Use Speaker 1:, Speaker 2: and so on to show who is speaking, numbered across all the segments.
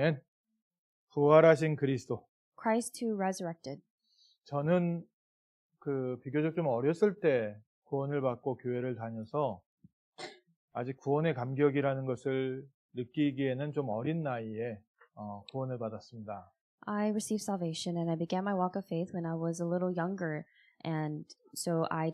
Speaker 1: 아멘. 부활하신 그리스도.
Speaker 2: Christ who resurrected.
Speaker 1: 저는 비교적 좀 어렸을 때 구원을 받고 교회를 다녀서 아직 구원의 감격이라는 것을 느끼기에는 좀 어린 나이에 구원을 받았습니다.
Speaker 2: I received salvation and I began my walk of faith when I was a little younger, and so I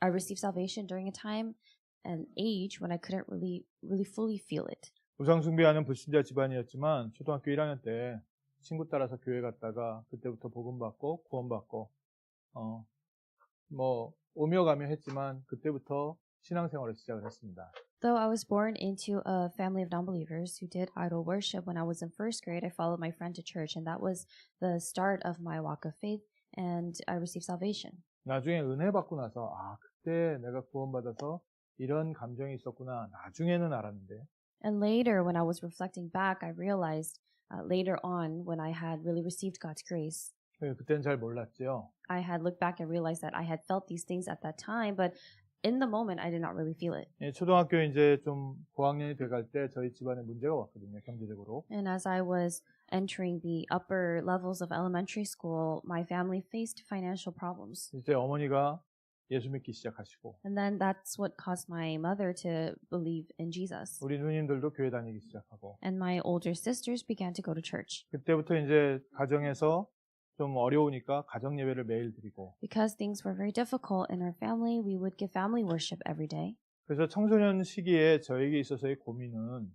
Speaker 2: received salvation during a time and age when I couldn't really fully feel it.
Speaker 1: 우상 숭배하는 불신자 집안이었지만 초등학교 1학년 때 친구 따라서 교회 갔다가 그때부터 복음 받고 구원 받고 오며 가며 했지만 그때부터 신앙생활을 시작을 했습니다.
Speaker 2: Though I was born into a family of non-believers who did idol worship, when I was in first grade, I followed my friend to church, and that was the start of my walk of faith, and I received salvation.
Speaker 1: 나중에 은혜 받고 나서 그때 내가 구원받아서 이런 감정이 있었구나. 나중에는 알았는데.
Speaker 2: And later, when I was reflecting back, I realized later on when I had really received God's grace.
Speaker 1: 그때는 잘 몰랐죠.
Speaker 2: I had looked back and realized that I had felt these things at that time, but in the moment, I did not really feel it.
Speaker 1: 초등학교 이제 좀 고학년이 돼갈 때 저희 집안에 문제가 왔거든요, 경제적으로.
Speaker 2: And as I was entering the upper levels of elementary school, my family faced financial problems.
Speaker 1: 이제 어머니가 예수 믿기 시작하시고.
Speaker 2: And then that's what caused my mother to believe in Jesus.
Speaker 1: 우리 누님들도 교회 다니기 시작하고.
Speaker 2: And my older sisters began to go to church.
Speaker 1: 그때부터 이제 가정에서 좀 어려우니까 가정 예배를 매일 드리고.
Speaker 2: Because things were very difficult in our family, we would give family worship every day.
Speaker 1: 그래서 청소년 시기에 저에게 있어서의 고민은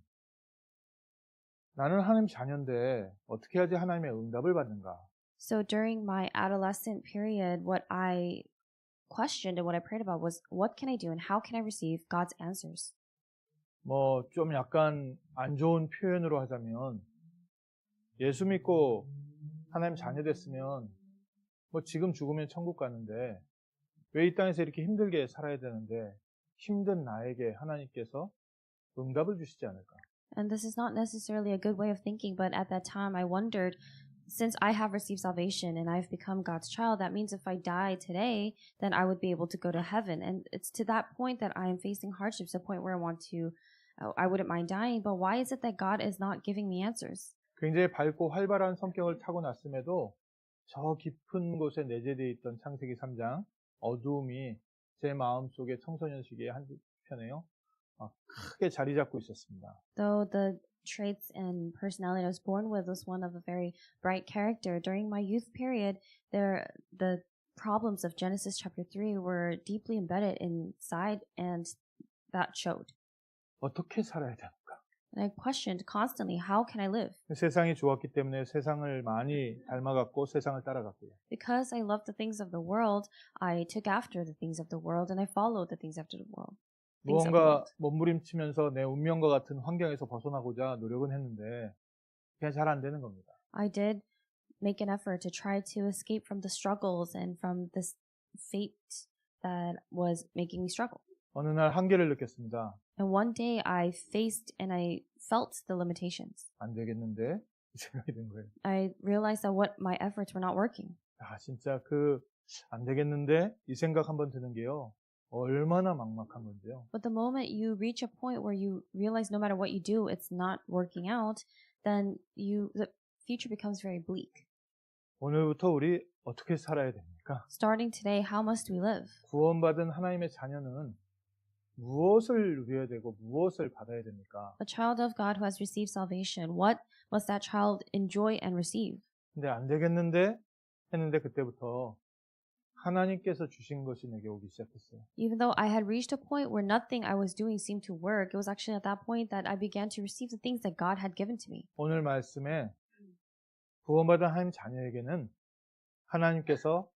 Speaker 1: 나는 하나님 자녀인데 어떻게 해야지 하나님의 응답을 받는가?
Speaker 2: So during my adolescent period, what I questioned and what I prayed about was what can I do and how can I receive God's answers?
Speaker 1: 좀 약간 안 좋은 표현으로 하자면 예수 믿고 하나님 자녀 됐으면 지금 죽으면 천국 가는데 왜 이 땅에서 이렇게 힘들게 살아야 되는데 힘든 나에게 하나님께서 응답을 주시지 않을까?
Speaker 2: And this is not necessarily a good way of thinking, but at that time I wondered, since I have received salvation and I've become God's child, that means if I die today, then I would be able to go to heaven. And it's to that point that I am facing hardships, a point where I wouldn't mind dying, but why is it that God is not giving me answers?
Speaker 1: 굉장히 밝고 활발한 성격을 타고났음에도 저 깊은 곳에 내재되어 있던 창세기 3장 어두움이 제 마음속에 청소년 시기에 한편에요 크게 자리 잡고 있었습니다.
Speaker 2: Though the traits and personality I was born with was one of a very bright character, during my youth period, the problems of Genesis chapter 3 were deeply embedded inside, and that showed.
Speaker 1: 어떻게 살아야 되는가?
Speaker 2: And I questioned constantly, how can I live?
Speaker 1: 세상이 좋았기 때문에 세상을 많이 닮아갔고 세상을 따라갔고요.
Speaker 2: Because I loved the things of the world, I took after the things of the world and I followed the things after the world.
Speaker 1: 무언가 몸부림치면서 내 운명과 같은 환경에서 벗어나고자 노력은 했는데 그냥 잘 안 되는 겁니다.
Speaker 2: I did make an effort to try to escape from the struggles and from this fate that was making me struggle.
Speaker 1: 어느 날 한계를 느꼈습니다.
Speaker 2: And one day I faced and I felt the limitations.
Speaker 1: 안 되겠는데 이 생각이 든 거예요.
Speaker 2: I realized that my efforts were not working.
Speaker 1: 진짜 안 되겠는데 이 생각 한번 드는 게요. 얼마나 막막한 건데요.
Speaker 2: But the moment you reach a point where you realize no matter what you do, it's not working out, then the future becomes very bleak.
Speaker 1: 오늘부터 우리 어떻게 살아야 됩니까?
Speaker 2: Starting today, how must we live?
Speaker 1: 구원받은 하나님의 자녀는 무엇을 누려야 되고 무엇을 받아야 됩니까?
Speaker 2: A child of God who has received salvation, what must that child enjoy and receive?
Speaker 1: 근데 안 되겠는데 했는데 그때부터 하나님께서 주신 것이 내게 오기 시작했어요.
Speaker 2: Even though I had reached a point where nothing I was doing seemed to work, it was actually at that point that I began to receive the things that God had given to me.
Speaker 1: 오늘 말씀에 구원받은 하나님 자녀에게는 하나님께서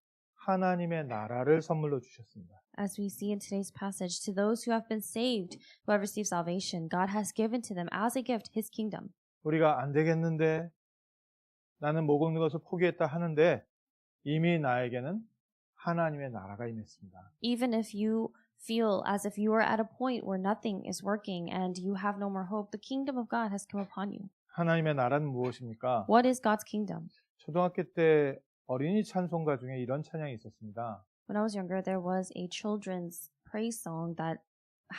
Speaker 1: 하나님의 나라를 선물로 주셨습니다.
Speaker 2: As we see in today's passage, to those who have been saved, who have received salvation, God has given to them as a gift His kingdom.
Speaker 1: 우리가 안 되겠는데 나는 못 얻는 것을 포기했다 하는데 이미 나에게는 하나님의 나라가 임했습니다.
Speaker 2: Even if you feel as if you are at a point where nothing is working and you have no more hope, the kingdom of God has come upon you.
Speaker 1: 하나님의 나라는 무엇입니까?
Speaker 2: What is God's kingdom?
Speaker 1: 초등학교 때 어린이 찬송가 중에 이런 찬양이 있었습니다.
Speaker 2: When I was younger, there was a children's praise song that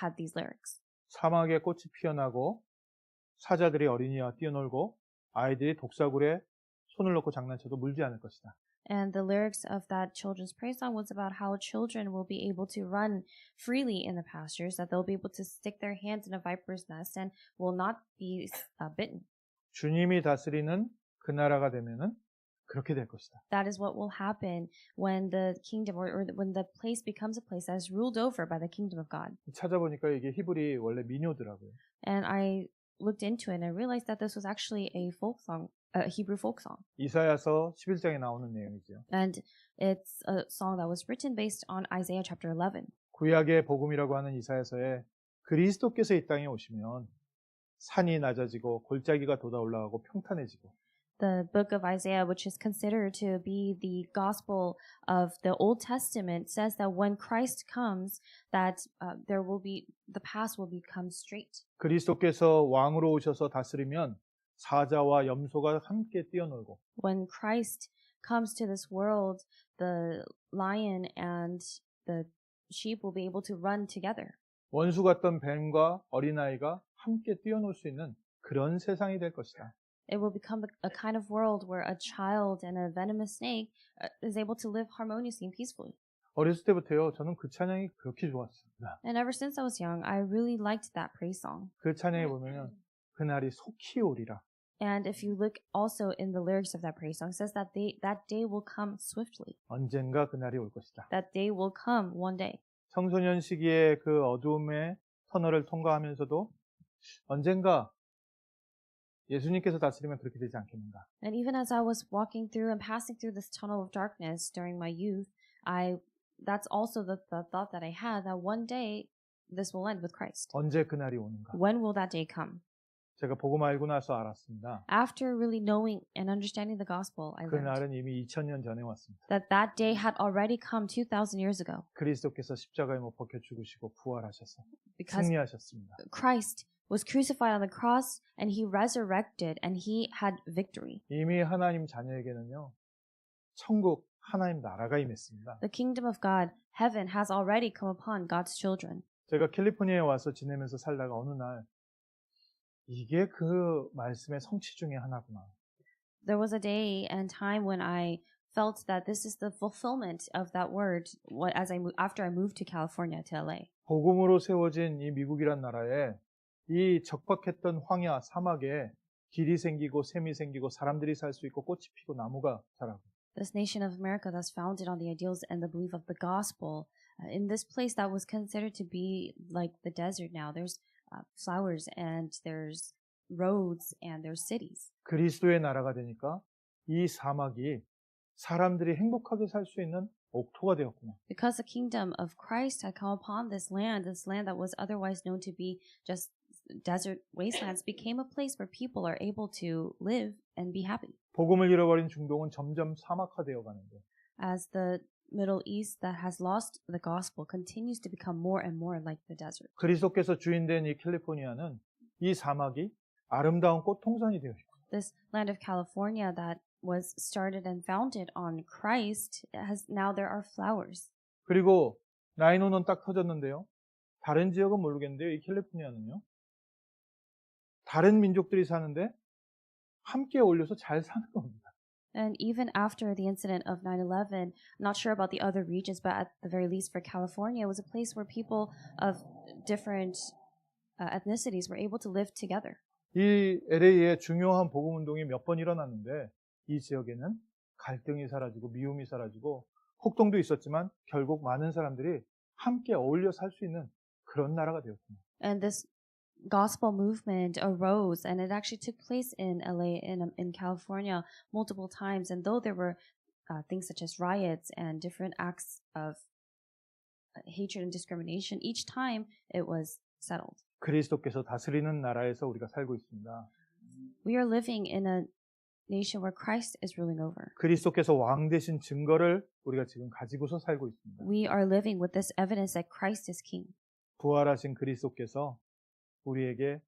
Speaker 2: had these lyrics.
Speaker 1: 사막에 꽃이 피어나고 사자들이 어린이와 뛰어놀고 아이들이 독사굴에 손을 넣고 장난쳐도 물지 않을 것이다.
Speaker 2: And the lyrics of that children's praise song was about how children will be able to run freely in the pastures, that they'll be able to stick their hands in a viper's nest and will not be bitten.
Speaker 1: 주님이 다스리는 그 나라가 되면은 그렇게 될 것이다.
Speaker 2: That is what will happen when the kingdom or when the place becomes a place that is ruled over by the kingdom of God.
Speaker 1: 찾아보니까 이게 히브리 원래 민요더라고요.
Speaker 2: And I looked into it and I realized that this was actually a folk song, a Hebrew folk song.
Speaker 1: 이사야서 11장에 나오는 내용이죠.
Speaker 2: And it's a song that was written based on Isaiah chapter 11.
Speaker 1: 구약의 복음이라고 하는 이사야서에 그리스도께서 이 땅에 오시면 산이 낮아지고 골짜기가 돋아 올라가고 평탄해지고
Speaker 2: The book of Isaiah, which is considered to be the gospel of the Old Testament, says that when Christ comes, that the path will become straight.
Speaker 1: 그리스도께서 왕으로 오셔서 다스리면 사자와 염소가 함께 뛰어놀고
Speaker 2: When Christ comes to this world, the lion and the sheep will be able to run together.
Speaker 1: 원수 같던 뱀과 어린아이가 함께 뛰어놀 수 있는 그런 세상이 될 것이다.
Speaker 2: It will become a kind of world where a child and a venomous snake is able to live harmoniously and peacefully.
Speaker 1: 어렸을 때부터요, 저는 그 찬양이 그렇게 좋았습니다.
Speaker 2: And ever since I was young, I really liked that praise song.
Speaker 1: 그 찬양에 보면은 그날이 속히 오리라.
Speaker 2: And if you look also in the lyrics of that praise song, it says that that day will come swiftly.
Speaker 1: 언젠가 그날이 올 것이다.
Speaker 2: That day will come one day.
Speaker 1: 청소년 시기의 그 어두움의 터널을 통과하면서도 언젠가 예수님께서 다스리면 그렇게 되지 않겠는가.
Speaker 2: And even as I was walking through and passing through this tunnel of darkness during my youth, that's also the thought that I had that one day this will end with Christ.
Speaker 1: 언제 그날이 오는가.
Speaker 2: When will that day come?
Speaker 1: 제가 복음 알고 나서 알았습니다.
Speaker 2: After really knowing and understanding the gospel, I learned
Speaker 1: 그날은 이미 2000년 전에 왔습니다.
Speaker 2: that day had already come 2,000 years ago.
Speaker 1: 그리스도께서 십자가에 못 박혀 죽으시고 부활하셔서
Speaker 2: Because
Speaker 1: 승리하셨습니다.
Speaker 2: Christ was crucified on the cross and he resurrected and he had victory.
Speaker 1: 이미 하나님 자녀에게는요, 천국 하나님 나라가 임했습니다.
Speaker 2: The kingdom of God, heaven, has already come upon God's children.
Speaker 1: 제가 캘리포니아에 와서 지내면서 살다가 어느 날 이게 그 말씀의 성취 중에 하나구나.
Speaker 2: There was a day and time when I felt that this is the fulfillment of that word after I moved to California, to LA.
Speaker 1: 복음으로 세워진 이 미국이란 나라에 이 적박했던 황야 사막에 길이 생기고 샘이 생기고 사람들이 살 수 있고 꽃이 피고 나무가 자라고.
Speaker 2: This nation of America that's founded on the ideals and the belief of the gospel, in this place that was considered to be like the desert now, there's flowers and there's roads and there's cities.
Speaker 1: 그리스도의 나라가 되니까 이 사막이 사람들이 행복하게 살 수 있는 옥토가 되었구나.
Speaker 2: Because the kingdom of Christ had come upon this land that was otherwise known to be just desert wastelands became a place where people are able to live and be happy.
Speaker 1: 복음을 잃어버린 중동은 점점 사막화되어 가는데
Speaker 2: As the Middle East that has lost the gospel continues to become more and more like the desert.
Speaker 1: 그리스도께서 주인된 이 캘리포니아는 이 사막이 아름다운 꽃 통산이 되어 있고
Speaker 2: This land of California that was started and founded on Christ now there are flowers.
Speaker 1: 그리고 9/11 딱 터졌는데요. 다른 지역은 모르겠는데요. 이 캘리포니아는요. 다른 민족들이 사는데 함께 어울려서 잘 사는 겁니다.
Speaker 2: And even after the incident of 9/11, not sure about the other regions, but at the very least for California, it was a place where people of different ethnicities were able to live together.
Speaker 1: 이 LA에 중요한 복음 운동이 몇 번 일어났는데 이 지역에는 갈등이 사라지고 미움이 사라지고 폭동도 있었지만 결국 많은 사람들이 함께 어울려 살 수 있는 그런 나라가 되었습니다.
Speaker 2: And this gospel movement arose, and it actually took place in LA in California multiple times. And though there were things such as riots and different acts of hatred and discrimination, each time it was settled.
Speaker 1: 그리스도께서 다스리는 나라에서 우리가 살고 있습니다.
Speaker 2: We are living in a nation where Christ is ruling over.
Speaker 1: 그리스도께서 왕 되신 증거를 우리가 지금 가지고서 살고 있습니다.
Speaker 2: We are living with this evidence that Christ is king.
Speaker 1: 부활하신 그리스도께서 우리에게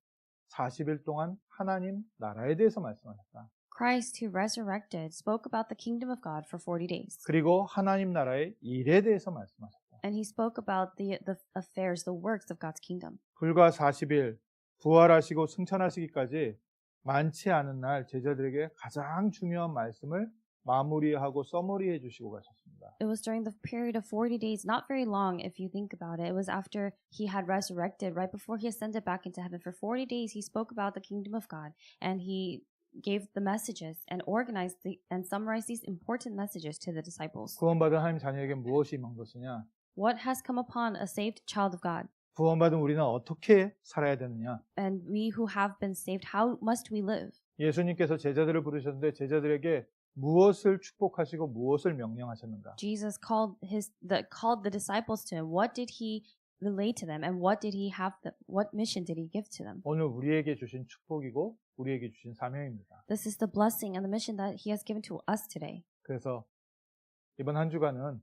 Speaker 1: 40일 동안 하나님 나라에 대해서 말씀하셨다.
Speaker 2: Christ, who resurrected, spoke about the kingdom of God for 40 days.
Speaker 1: 그리고 하나님 나라의 일에 대해서 말씀하셨다.
Speaker 2: And he spoke about the affairs, the works of God's kingdom.
Speaker 1: 불과 40일 부활하시고 승천하시기까지 많지 않은 날 제자들에게 가장 중요한 말씀을 마무리하고 써머리해 주시고 가셨습니다.
Speaker 2: It was during the period of 40 days, not very long if you think about it. It was after he had resurrected, right before he ascended back into heaven. For 40 days, he spoke about the kingdom of God, and he gave the messages and organized and summarized these important messages to the disciples.
Speaker 1: 구원받은 하나님 자녀에게 무엇이 임한 것이냐?
Speaker 2: What has come upon a saved child of God?
Speaker 1: 구원받은 우리는 어떻게 살아야 되느냐?
Speaker 2: And we who have been saved, how must we live?
Speaker 1: 예수님께서 제자들을 부르셨는데 제자들에게 무엇을 축복하시고 무엇을 명령하셨는가?
Speaker 2: Jesus called the disciples to him. What did he relate to them, and what mission did he give to them?
Speaker 1: 오늘 우리에게 주신 축복이고 우리에게 주신 사명입니다.
Speaker 2: This is the blessing and the mission that he has given to us today.
Speaker 1: 그래서 이번 한 주간은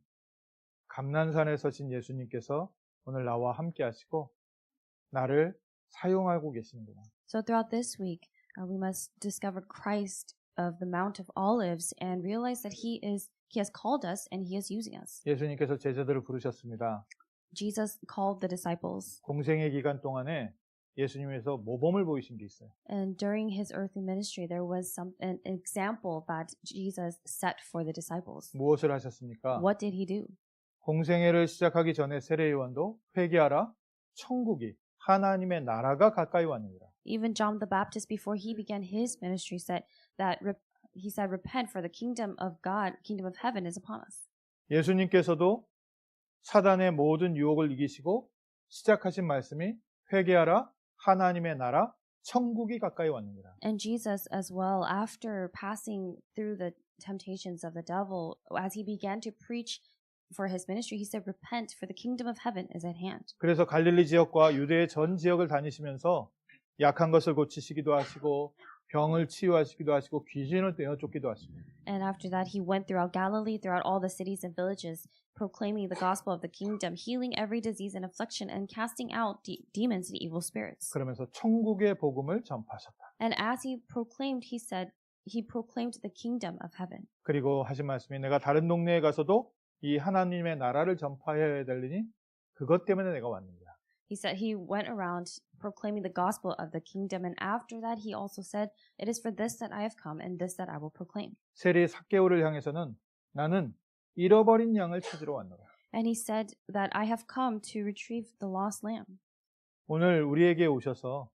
Speaker 1: 감난산에 서신 예수님께서 오늘 나와 함께 하시고 나를 사용하고 계시는구나.
Speaker 2: So throughout this week, we must discover Christ of the Mount of Olives and realize that he has called us and he is using us.
Speaker 1: 예수님께서 제자들을 부르셨습니다.
Speaker 2: Jesus called the disciples.
Speaker 1: 공생의 기간 동안에 예수님에서 모범을 보이신 게 있어요.
Speaker 2: And during his earthly ministry, there was an example that Jesus set for the disciples.
Speaker 1: 무엇을 하셨습니까?
Speaker 2: What did he do?
Speaker 1: 공생애를 시작하기 전에 세례요한도 회개하라 천국이 하나님의 나라가 가까이 왔느니라.
Speaker 2: Even John the Baptist, before he began his ministry, said repent, for the kingdom of God, kingdom of heaven is upon us.
Speaker 1: 예수님께서도 사단의 모든 유혹을 이기시고 시작하신 말씀이 회개하라 하나님의 나라 천국이 가까이 왔느니라.
Speaker 2: And Jesus as well, after passing through the temptations of the devil, as he began to preach for his ministry, he said, repent, for the kingdom of heaven is at hand.
Speaker 1: 그래서 갈릴리 지역과 유대의 전 지역을 다니시면서 약한 것을 고치시기도 하시고 병을 치유하시기도 하시고 귀신을 내어쫓기도 하시고.
Speaker 2: And after that, he went throughout Galilee, throughout all the cities and villages, proclaiming the gospel of the kingdom, healing every disease and affliction, and casting out demons and evil spirits.
Speaker 1: 그러면서 천국의 복음을 전파하셨다.
Speaker 2: And as he proclaimed, he proclaimed the kingdom of heaven.
Speaker 1: 그리고 하신 말씀이 내가 다른 동네에 가서도 이 하나님의 나라를 전파해야 되리니 그것 때문에 내가 왔느니라.
Speaker 2: He said he went around proclaiming the gospel of the kingdom, and after that he also said, it is for this that I have come, and this that I will proclaim.
Speaker 1: 세리 삭개오를 향해서는 나는 잃어버린 양을 찾으러 왔노라.
Speaker 2: And he said that I have come to retrieve the lost lamb.
Speaker 1: 오늘 우리에게 오셔서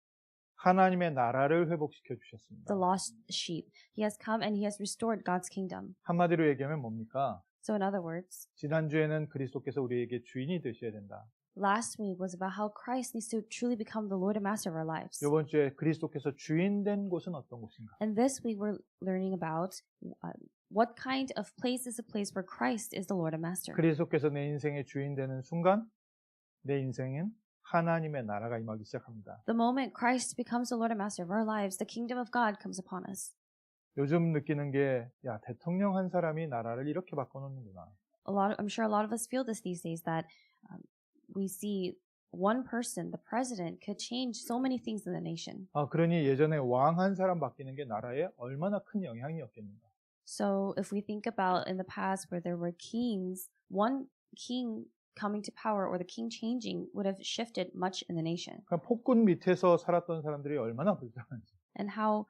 Speaker 1: 하나님의 나라를 회복시켜 주셨습니다.
Speaker 2: The lost sheep. He has come and he has restored God's kingdom.
Speaker 1: 한마디로 얘기하면 뭡니까?
Speaker 2: So in other words,
Speaker 1: 지난주에는 그리스도께서 우리에게 주인이 되셔야 된다.
Speaker 2: last week was about how Christ needs to truly become the Lord and Master of our lives.
Speaker 1: 이번 주에 그리스도께서 주인 된 곳은 어떤 곳인가?
Speaker 2: And this week we're learning about what kind of place is a place where Christ is the Lord and Master.
Speaker 1: 그리스도께서 내 인생의 주인 되는 순간 내 인생은 하나님의 나라가 임하기 시작합니다.
Speaker 2: The moment Christ becomes the Lord and Master of our lives, the kingdom of God comes upon us.
Speaker 1: 요즘 느끼는 게 야, 대통령 한 사람이 나라를 이렇게 바꿔놓는구나.
Speaker 2: I'm sure a lot of us feel this these days, that we see one person, the president, could change so many things in the nation.
Speaker 1: 그러니 예전에 왕 한 사람 바뀌는 게 나라에 얼마나 큰 영향이었겠는가.
Speaker 2: So if we think about in the past where there were kings, one king coming to power or the king changing would have shifted much in the nation.
Speaker 1: 그러니까 폭군 밑에서 살았던 사람들이 얼마나 불쌍한지.
Speaker 2: And how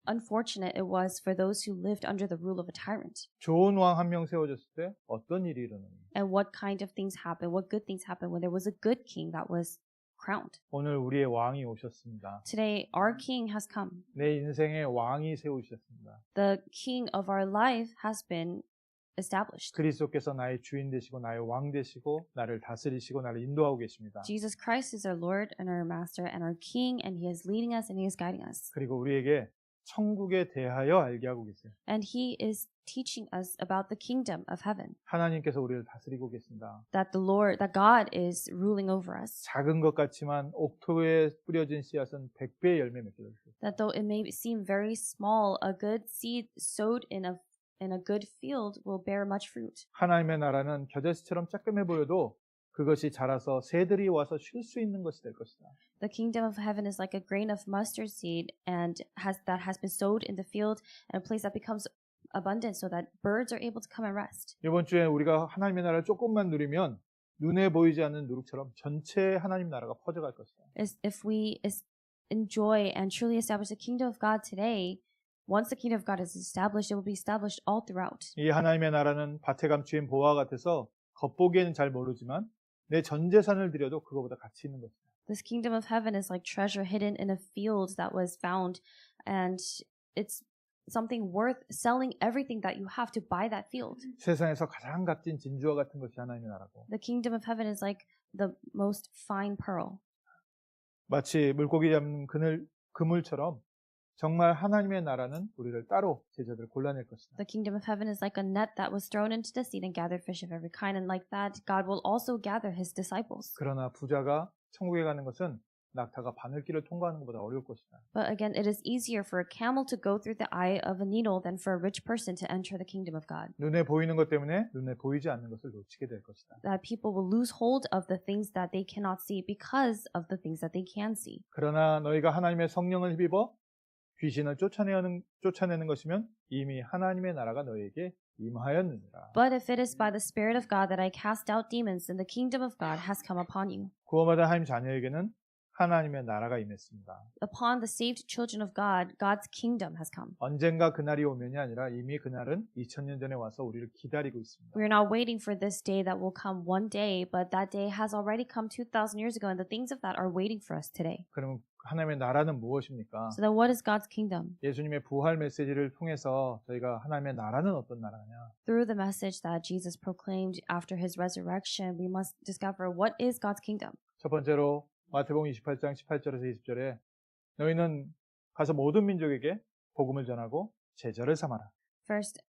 Speaker 2: unfortunate it was for those who lived under the rule of a tyrant.
Speaker 1: 좋은 왕 한 명 세워졌을 때 어떤 일이 일어나는지.
Speaker 2: And what kind of things happened, what good things happened when there was a good king that was crowned.
Speaker 1: 오늘 우리의 왕이 오셨습니다.
Speaker 2: Today, our king has come.
Speaker 1: 내 인생의 왕이 세우셨습니다.
Speaker 2: The king of our life has been established.
Speaker 1: 그리스도께서 나의 주인 되시고 나의 왕 되시고 나를 다스리시고 나를 인도하고 계십니다.
Speaker 2: Jesus Christ is our Lord and our Master and our King, and He is leading us and He is guiding us.
Speaker 1: 그리고 우리에게 천국에 대하여 알게 하고 계세요.
Speaker 2: And He is teaching us about the kingdom of heaven.
Speaker 1: 하나님께서 우리를 다스리고 계신다.
Speaker 2: That God is ruling over us.
Speaker 1: 작은 것 같지만 옥토에 뿌려진 씨앗은 100배의 열매 맺게 될 수 있어요.
Speaker 2: That though it may seem very small, a good seed sowed in a good field will bear much fruit.
Speaker 1: 하나님의 나라는 겨자씨처럼 조그매 보여도 그것이 자라서 새들이 와서 쉴 수 있는 것이 될 것이다.
Speaker 2: The kingdom of heaven is like a grain of mustard seed and that has been sowed in the field and a place that becomes abundant so that birds are able to come and rest.
Speaker 1: 이번 주에 우리가 하나님의 나라를 조금만 누리면 눈에 보이지 않는 누룩처럼 전체 하나님 나라가 퍼져갈 것이다.
Speaker 2: is if we enjoy and truly establish the kingdom of God today, once the kingdom of God is established, it will be established all throughout.
Speaker 1: 이 하나님의 나라는 밭에 감추인 보화 같아서 겉보기에는 잘 모르지만 내 전 재산을 들여도 그거보다 가치 있는 것이다.
Speaker 2: This kingdom of heaven is like treasure hidden in a field that was found, and it's something worth selling everything that you have to buy that field.
Speaker 1: 세상에서 가장 값진 진주와 같은 것이 하나님의 나라고,
Speaker 2: The kingdom of heaven is like the most fine pearl.
Speaker 1: 마치 물고기 잡는 그물처럼 정말 하나님의 나라는 우리를 따로 제자들을 골라낼 것이다.
Speaker 2: The kingdom of heaven is like a net that was thrown into the sea and gathered fish of every kind, and like that, God will also gather his disciples.
Speaker 1: 그러나 부자가 천국에 가는 것은 낙타가 바늘길을 통과하는 것보다 어려울 것이다.
Speaker 2: But again, it is easier for a camel to go through the eye of a needle than for a rich person to enter the kingdom of God.
Speaker 1: 눈에 보이는 것 때문에 눈에 보이지 않는 것을 놓치게 될 것이다.
Speaker 2: That people will lose hold of the things that they cannot see because of the things that they can see.
Speaker 1: 그러나 너희가 하나님의 성령을 힘입어 귀신을 쫓아내는 것이면 이미 하나님의 나라가 너희에게 임하였느니라.
Speaker 2: But if it is by the Spirit of God that I cast out demons, then the kingdom of God has come upon you.
Speaker 1: 구원받은 하나님 자녀에게는 하나님의 나라가 임했습니다.
Speaker 2: Upon the saved children of God, God's kingdom has come.
Speaker 1: 언젠가 그날이 오면이 아니라 이미 그날은 2000년 전에 와서 우리를 기다리고 있습니다.
Speaker 2: We are not waiting for this day that will come one day, but that day has already come 2,000 years ago, and the things of that are waiting for us today.
Speaker 1: 그러면 하나님의 나라는 무엇입니까?
Speaker 2: So then what is God's kingdom?
Speaker 1: 예수님의 부활 메시지를 통해서 저희가 하나님의 나라는 어떤 나라냐?
Speaker 2: Through the message that Jesus proclaimed after his resurrection, we must discover what is God's kingdom.
Speaker 1: 첫 번째로 마태복음 28장 18절에서 20절에 너희는 가서 모든 민족에게 복음을 전하고 제자를 삼아라.
Speaker 2: First,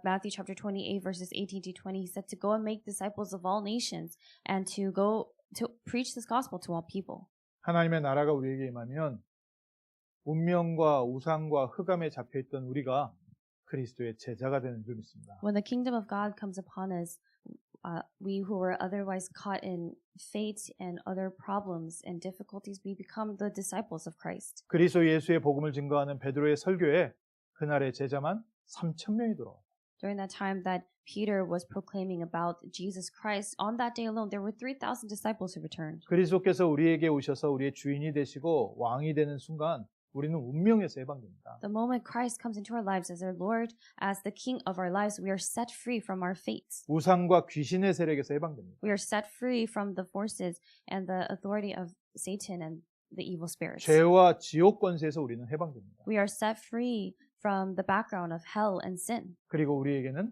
Speaker 2: Matthew chapter 28 verses 18 to 20, he said to go and make disciples of all nations and to go to preach this gospel to all people.
Speaker 1: 하나님의 나라가 우리에게 임하면 운명과 우상과 흑암에 잡혀있던 우리가 그리스도의 제자가 되는 줄 믿습니다.
Speaker 2: When the kingdom of God comes upon us, we who were otherwise caught in fate and other problems and difficulties, we become the disciples of Christ.
Speaker 1: 그리스도 예수의 복음을 증거하는 베드로의 설교에 그날의 제자만 3,000명이 들어와요.
Speaker 2: During that time that Peter was proclaiming about Jesus Christ, on that day alone, there were 3,000 disciples who returned.
Speaker 1: 그리스도께서 우리에게 오셔서 우리의 주인이 되시고 왕이 되는 순간 우리는 운명에서 해방됩니다.
Speaker 2: The moment Christ comes into our lives as our Lord, as the King of our lives, we are set free from our fates.
Speaker 1: 우상과 귀신의 세력에서 해방됩니다.
Speaker 2: We are set free from the forces and the authority of Satan and the evil spirits.
Speaker 1: 죄와 지옥 권세에서 우리는 해방됩니다.
Speaker 2: We are set free from the background of hell and sin.
Speaker 1: 그리고 우리에게는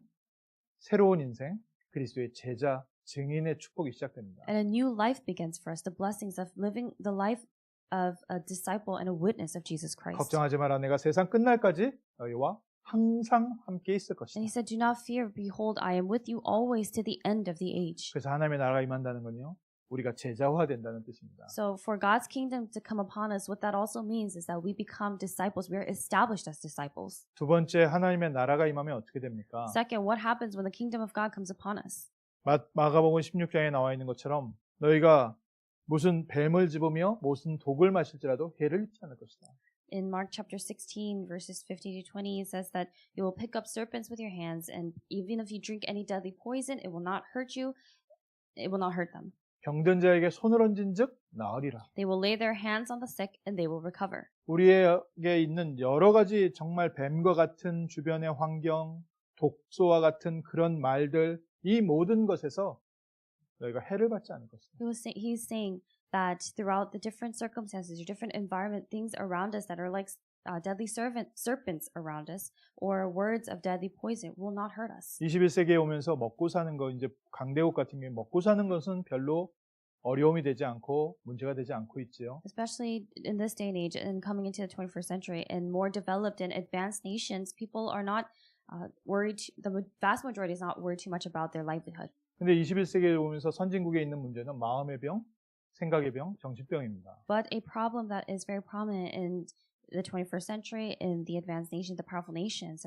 Speaker 1: 새로운 인생, 그리스도의 제자, 증인의 축복이 시작됩니다.
Speaker 2: And a new life begins for us, the blessings of living the life of a disciple and a witness of Jesus Christ.
Speaker 1: 걱정하지 마라. 내가 세상 끝날까지 너희와 항상 함께 있을
Speaker 2: And he
Speaker 1: 것이다.
Speaker 2: said, do not fear, behold, I am with you always to the end of the age.
Speaker 1: 그래서 하나님의 나라가 임한다는 건요, 우리가 제자화된다는 뜻입니다.
Speaker 2: So for God's kingdom to come upon us, what that also means is that we become disciples. We are established as disciples.
Speaker 1: 두 번째, 하나님의 나라가 임하면 어떻게 됩니까?
Speaker 2: Second, what happens when the kingdom of God comes upon us?
Speaker 1: 마가복음 16장에 나와 있는 것처럼 너희가 무슨 뱀을 집으며 무슨 독을 마실지라도 해를 입지 않을 것이다.
Speaker 2: In Mark chapter 16, verses 50 to 20, it says that you will pick up serpents with your hands, and even if you drink any deadly poison, it will not hurt you. It will not hurt them.
Speaker 1: 병든 자에게 손을 얹은즉 나으리라.
Speaker 2: They will lay their hands on the sick, and they will recover.
Speaker 1: 우리에게 있는 여러 가지 정말 뱀과 같은 주변의 환경, 독소와 같은 그런 말들, 이 모든 것에서 너희가 해를 받지 않을 것이다.
Speaker 2: He's saying that throughout the different circumstances, your different environment, things around us that are like deadly serpents around us, or words of deadly poison will not hurt us.
Speaker 1: 21세기에 오면서 먹고 사는 거, 이제 강대국 같은 경우에 먹고 사는 것은 별로 어려움이 되지 않고 문제가 되지 않고 있지요.
Speaker 2: Especially in this day and age and coming into the 21st century, in more developed and advanced nations, people are not worried, the vast majority is not worried too much about their livelihood.
Speaker 1: 근데 21세기에 오면서 선진국에 있는 문제는 마음의 병, 생각의 병, 정신병입니다.
Speaker 2: But a problem that is very prominent in the 21st century, in the advanced nations, the powerful nations,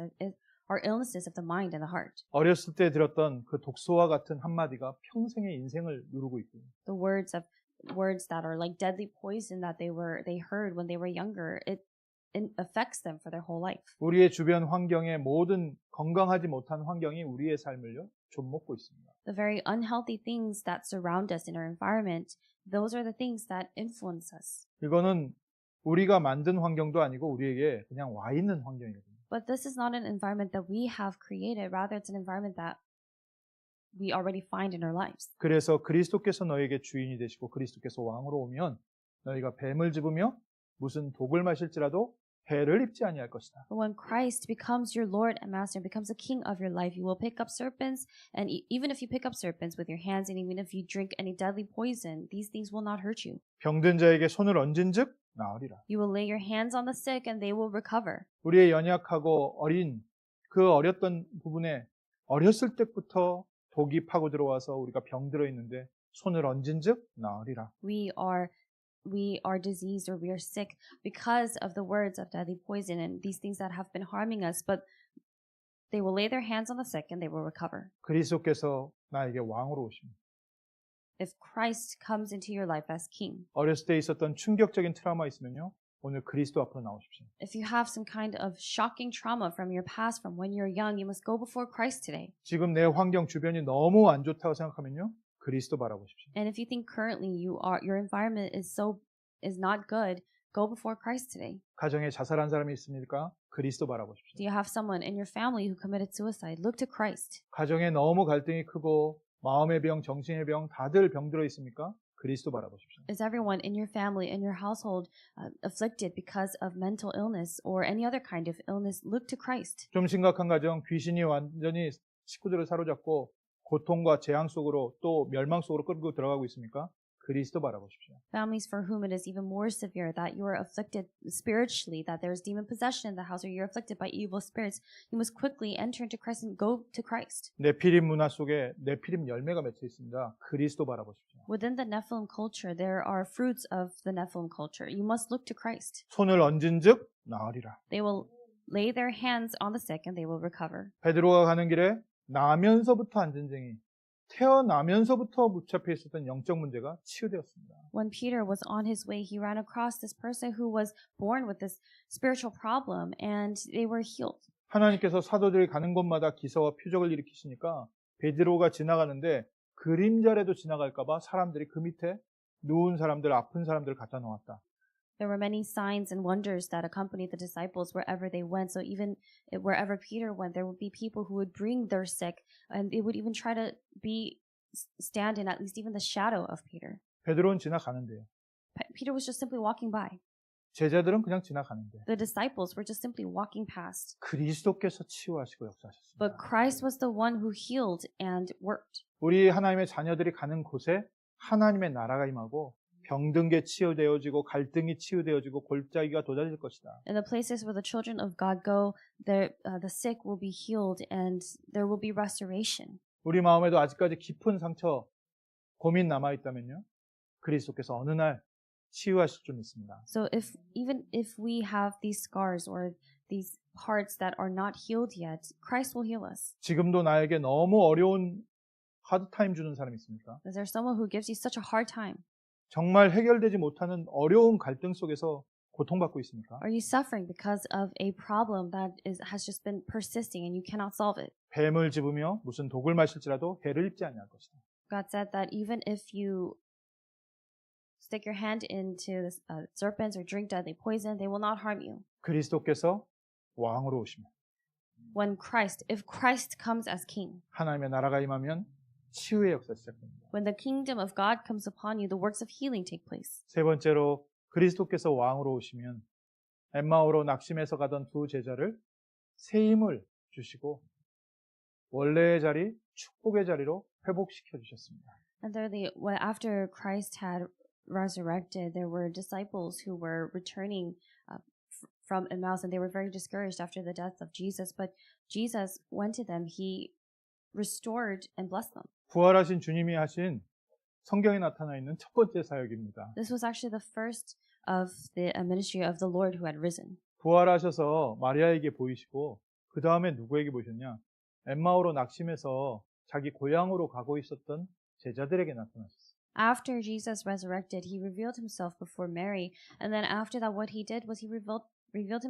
Speaker 2: are illnesses of the mind and the heart.
Speaker 1: 어렸을 때 들었던 그 독소와 같은 한마디가 평생의 인생을 누르고 있고,
Speaker 2: The words that are like deadly poison that they heard when they were younger, affects them for their whole life.
Speaker 1: 우리의 주변 환경의 모든 건강하지 못한 환경이 우리의 삶을요 좀먹고 있습니다.
Speaker 2: The very unhealthy things that surround us in our environment, those are the things that influence us.
Speaker 1: 이거는 우리가 만든 환경도 아니고 우리에게 그냥 와 있는 환경이거든요.
Speaker 2: But this is not an environment that we have created. Rather, it's an environment that we already find in our lives.
Speaker 1: 그래서 그리스도께서 너에게 주인이 되시고 그리스도께서 왕으로 오면 너희가 뱀을 집으며 무슨 독을 마실지라도 해를 입지 아니할 것이다.
Speaker 2: But when Christ becomes your Lord and Master and becomes the King of your life, you will pick up serpents. And even if you pick up serpents with your hands, and even if you drink any deadly poison, these things will not hurt you.
Speaker 1: 병든 자에게 손을 얹은즉 나으리라.
Speaker 2: You will lay your hands on the sick, and they will recover.
Speaker 1: 우리의 연약하고 어린 그 어렸던 부분에 어렸을 때부터 독이 파고 들어와서 우리가 병들어 있는데 손을 얹은즉 나으리라.
Speaker 2: We are diseased or we are sick because of the words of deadly poison and these things that have been harming us, but they will lay their hands on the sick and they will recover.
Speaker 1: 그리스도께서 나에게 왕으로 오십니다.
Speaker 2: If Christ comes into your life as king,
Speaker 1: 어렸을 때 있었던 충격적인 트라우마 있으면요. 오늘 그리스도 앞으로 나오십시오.
Speaker 2: if you have some kind of shocking trauma from your past, from when you're young, you must go before Christ today.
Speaker 1: 지금 내 환경 주변이 너무 안 좋다고 생각하면요. 그리스도 바라보십시오.
Speaker 2: And if you think currently your environment is not good, go before Christ today.
Speaker 1: 가정에 자살한 사람이 있습니까? 그리스도 바라보십시오.
Speaker 2: Do you have someone in your family who committed suicide? Look to Christ.
Speaker 1: 가정에 너무 갈등이 크고 마음의 병, 정신의 병 다들 병들어 있습니까? 그리스도 바라보십시오.
Speaker 2: Is everyone in your family, in your household, afflicted because of mental illness or any other kind of illness? Look to Christ.
Speaker 1: 좀 심각한 가정, 귀신이 완전히 식구들을 사로잡고 고통과 재앙 속으로 또 멸망 속으로 끌고 들어가고 있습니까? 그리스도 바라보십시오.
Speaker 2: Families for whom it is even more severe, that you are afflicted spiritually, that there is demon possession in the house, or you're afflicted by evil spirits, you must quickly enter into Christ and go to Christ.
Speaker 1: 네피림 문화 속에 네피림 열매가 맺혀 있습니다. 그리스도 바라보십시오.
Speaker 2: Within the Nephilim culture, there are fruits of the Nephilim culture. You must look to Christ.
Speaker 1: 손을 얹은즉 나으리라.
Speaker 2: They will lay their hands on the sick and they will recover.
Speaker 1: 베드로가 가는 길에 나면서부터 안전쟁이 태어나면서부터 붙잡혀 있었던 영적 문제가 치유되었습니다.
Speaker 2: When Peter was on his way, he ran across this person who was born with this spiritual problem and they were healed.
Speaker 1: 하나님께서 사도들이 가는 곳마다 기사와 표적을 일으키시니까 베드로가 지나가는데 그림자라도 지나갈까봐 사람들이 그 밑에 누운 사람들, 아픈 사람들을 갖다 놓았다.
Speaker 2: There were many signs and wonders that accompanied the disciples wherever they went. So even wherever Peter went, there would be people who would bring their sick, and they would even try to stand in at least even the shadow of Peter.
Speaker 1: 베드로는 지나가는데요.
Speaker 2: Peter was just simply walking by.
Speaker 1: 제자들은 그냥 지나가는데
Speaker 2: The disciples were just simply walking past.
Speaker 1: 그리스도께서 치유하시고 역사하셨습니다.
Speaker 2: But Christ was the one who healed and worked.
Speaker 1: 우리 하나님의 자녀들이 가는 곳에 하나님의 나라가 임하고 병든 게 치유되어지고 갈등이 치유되어지고 골짜기가 돋아질 것이다.
Speaker 2: In the places where the children of God go, the sick will be healed and there will be restoration.
Speaker 1: 우리 마음에도 아직까지 깊은 상처, 고민 남아 있다면요, 그리스도께서 어느 날 치유하실 줄 믿습니다.
Speaker 2: So even if we have these scars or these parts that are not healed yet, Christ will heal us.
Speaker 1: 지금도 나에게 너무 어려운 하드타임 주는 사람이 있습니까?
Speaker 2: Is there someone who gives you such a hard time?
Speaker 1: 정말 해결되지 못하는 어려운 갈등 속에서 고통받고 있습니까?
Speaker 2: Are you suffering because of a problem that has just been persisting and you cannot solve it?
Speaker 1: 뱀을 집으며 무슨 독을 마실지라도 해를 입지 아니할 것이다.
Speaker 2: God said that even if you stick your hand into the serpents or drink deadly poison, they will not harm you.
Speaker 1: 그리스도께서 왕으로 오시면
Speaker 2: If Christ comes as king,
Speaker 1: 하나님의 나라가 임하면 치유의 역사 시작됩니다.
Speaker 2: when the kingdom of God comes upon you, the works of healing take place.
Speaker 1: 세 번째로 그리스도께서 왕으로 오시면 엠마오로 낙심해서 가던 두 제자를 새 힘을 주시고 원래의 자리, 축복의 자리로 회복시켜 주셨습니다.
Speaker 2: And thirdly, after Christ had resurrected, there were disciples who were returning from Emmaus, and they were very discouraged after the death of Jesus. But Jesus went to them. He restored and blessed them.
Speaker 1: 부활하신 주님이 하신 성경에 나타나 있는 첫 번째 사역입니다.
Speaker 2: This was actually the first of the ministry of the Lord who had risen.
Speaker 1: 부활하셔서 마리아에게 보이시고 그 다음에 누구에게 보이셨냐? 엠마오로 낙심해서 자기 고향으로 가고 있었던 제자들에게 나타나셨어요.
Speaker 2: After Jesus resurrected, he revealed himself before Mary, and then after that, what he did was he revealed revealed